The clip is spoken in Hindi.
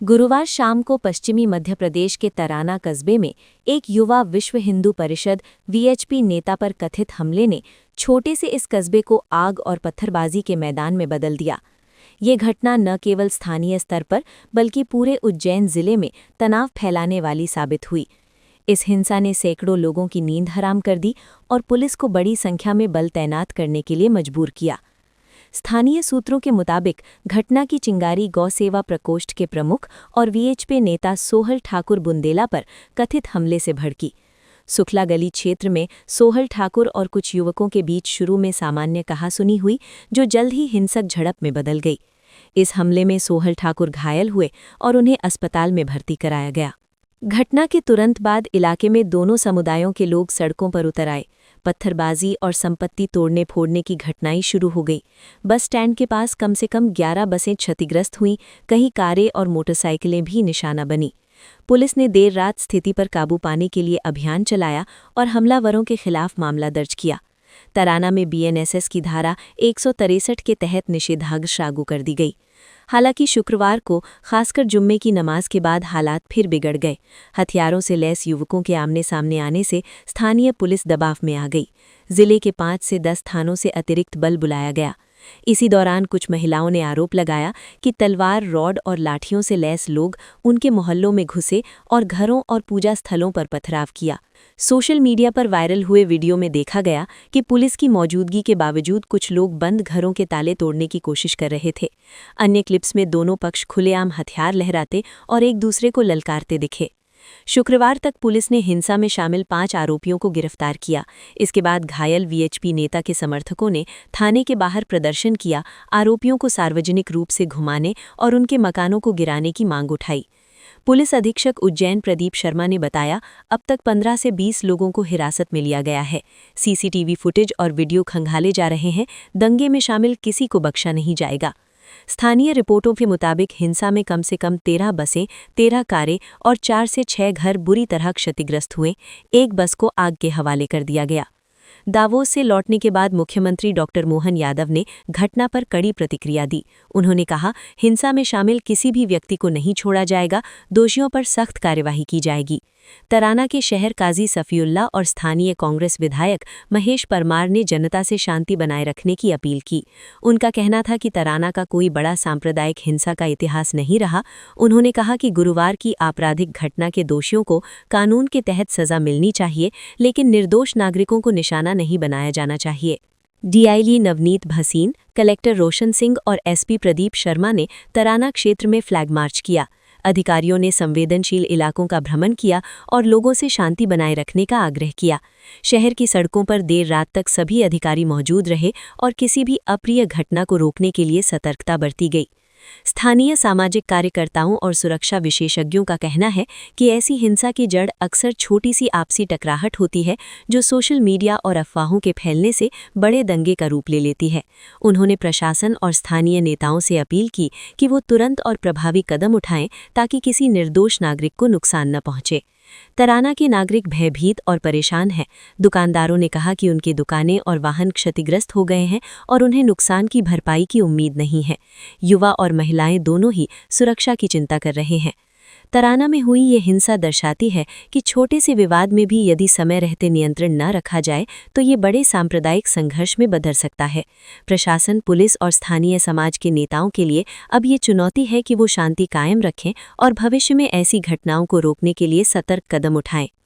गुरुवार शाम को पश्चिमी मध्य प्रदेश के तराना कस्बे में एक युवा विश्व हिंदू परिषद वीएचपी नेता पर कथित हमले ने छोटे से इस कस्बे को आग और पत्थरबाजी के मैदान में बदल दिया। ये घटना न केवल स्थानीय स्तर पर बल्कि पूरे उज्जैन जिले में तनाव फैलाने वाली साबित हुई। इस हिंसा ने सैकड़ों लोगों की नींद हराम कर दी और पुलिस को बड़ी संख्या में बल तैनात करने के लिए मजबूर किया। स्थानीय सूत्रों के मुताबिक घटना की चिंगारी गौ सेवा प्रकोष्ठ के प्रमुख और वीएचपी नेता सोहल ठाकुर बुंदेला पर कथित हमले से भड़की। सुखला गली क्षेत्र में सोहल ठाकुर और कुछ युवकों के बीच शुरू में सामान्य कहासुनी हुई, जो जल्द ही हिंसक झड़प में बदल गई। इस हमले में सोहल ठाकुर घायल हुए और उन्हें अस्पताल में भर्ती कराया गया। घटना के तुरंत बाद इलाके में दोनों समुदायों के लोग सड़कों पर उतर आए। पत्थरबाजी और संपत्ति तोड़ने फोड़ने की घटनाएं शुरू हो गई। बस स्टैंड के पास कम से कम 11 बसें क्षतिग्रस्त हुईं, कहीं कारें और मोटरसाइकिलें भी निशाना बनी। पुलिस ने देर रात स्थिति पर काबू पाने के लिए अभियान चलाया और हमलावरों के खिलाफ मामला दर्ज किया। तराना में बीएनएसएस की धारा 163 के तहत निषेधाज्ञा लागू कर दी गई। हालांकि शुक्रवार को खासकर जुम्मे की नमाज के बाद हालात फिर बिगड़ गए। हथियारों से लैस युवकों के आमने सामने आने से स्थानीय पुलिस दबाव में आ गई। जिले के 5 से 10 थानों से अतिरिक्त बल बुलाया गया। इसी दौरान कुछ महिलाओं ने आरोप लगाया कि तलवार, रॉड और लाठियों से लैस लोग उनके मोहल्लों में घुसे और घरों और पूजा स्थलों पर पथराव किया। सोशल मीडिया पर वायरल हुए वीडियो में देखा गया कि पुलिस की मौजूदगी के बावजूद कुछ लोग बंद घरों के ताले तोड़ने की कोशिश कर रहे थे। अन्य क्लिप्स में दोनों पक्ष खुलेआम हथियार लहराते और एक दूसरे को ललकारते दिखे। शुक्रवार तक पुलिस ने हिंसा में शामिल 5 आरोपियों को गिरफ्तार किया। इसके बाद घायल वीएचपी नेता के समर्थकों ने थाने के बाहर प्रदर्शन किया, आरोपियों को सार्वजनिक रूप से घुमाने और उनके मकानों को गिराने की मांग उठाई। पुलिस अधीक्षक उज्जैन प्रदीप शर्मा ने बताया, अब तक 15 से 20 लोगों को हिरासत में लिया गया है। सीसीटीवी फुटेज और वीडियो खंगाले जा रहे हैं। दंगे में शामिल किसी को बख्शा नहीं जाएगा। स्थानीय रिपोर्टों के मुताबिक हिंसा में कम से कम 13 बसें, 13 कारें और 4 से 6 घर बुरी तरह क्षतिग्रस्त हुए। एक बस को आग के हवाले कर दिया गया। दावोस से लौटने के बाद मुख्यमंत्री डॉक्टर मोहन यादव ने घटना पर कड़ी प्रतिक्रिया दी। उन्होंने कहा, हिंसा में शामिल किसी भी व्यक्ति को नहीं छोड़ा जाएगा, दोषियों पर सख्त कार्यवाही की जाएगी। तराना के शहर काजी सफीउल्लाह और स्थानीय कांग्रेस विधायक महेश परमार ने जनता से शांति बनाए रखने की अपील की। उनका कहना था कि तराना का कोई बड़ा सांप्रदायिक हिंसा का इतिहास नहीं रहा। उन्होंने कहा कि गुरुवार की आपराधिक घटना के दोषियों को कानून के तहत सजा मिलनी चाहिए, लेकिन निर्दोष नागरिकों को निशाना नहीं बनाया जाना चाहिए। डीआईजी नवनीत भसीन, कलेक्टर रोशन सिंह और एसपी प्रदीप शर्मा ने तराना क्षेत्र में फ्लैग मार्च किया। अधिकारियों ने संवेदनशील इलाकों का भ्रमण किया और लोगों से शांति बनाए रखने का आग्रह किया। शहर की सड़कों पर देर रात तक सभी अधिकारी मौजूद रहे और किसी भी अप्रिय घटना को रोकने के लिए सतर्कता बरती गई। स्थानीय सामाजिक कार्यकर्ताओं और सुरक्षा विशेषज्ञों का कहना है कि ऐसी हिंसा की जड़ अक्सर छोटी सी आपसी टकराहट होती है, जो सोशल मीडिया और अफवाहों के फैलने से बड़े दंगे का रूप ले लेती है। उन्होंने प्रशासन और स्थानीय नेताओं से अपील की कि वो तुरंत और प्रभावी कदम उठाएं ताकि किसी निर्दोष नागरिक को नुकसान न पहुंचे। तराना के नागरिक भयभीत और परेशान हैं। दुकानदारों ने कहा कि उनकी दुकानें और वाहन क्षतिग्रस्त हो गए हैं और उन्हें नुकसान की भरपाई की उम्मीद नहीं है। युवा और महिलाएं दोनों ही सुरक्षा की चिंता कर रहे हैं। तराना में हुई ये हिंसा दर्शाती है कि छोटे से विवाद में भी यदि समय रहते नियंत्रण न रखा जाए तो ये बड़े सांप्रदायिक संघर्ष में बदल सकता है। प्रशासन, पुलिस और स्थानीय समाज के नेताओं के लिए अब ये चुनौती है कि वो शांति कायम रखें और भविष्य में ऐसी घटनाओं को रोकने के लिए सतर्क कदम उठाएं।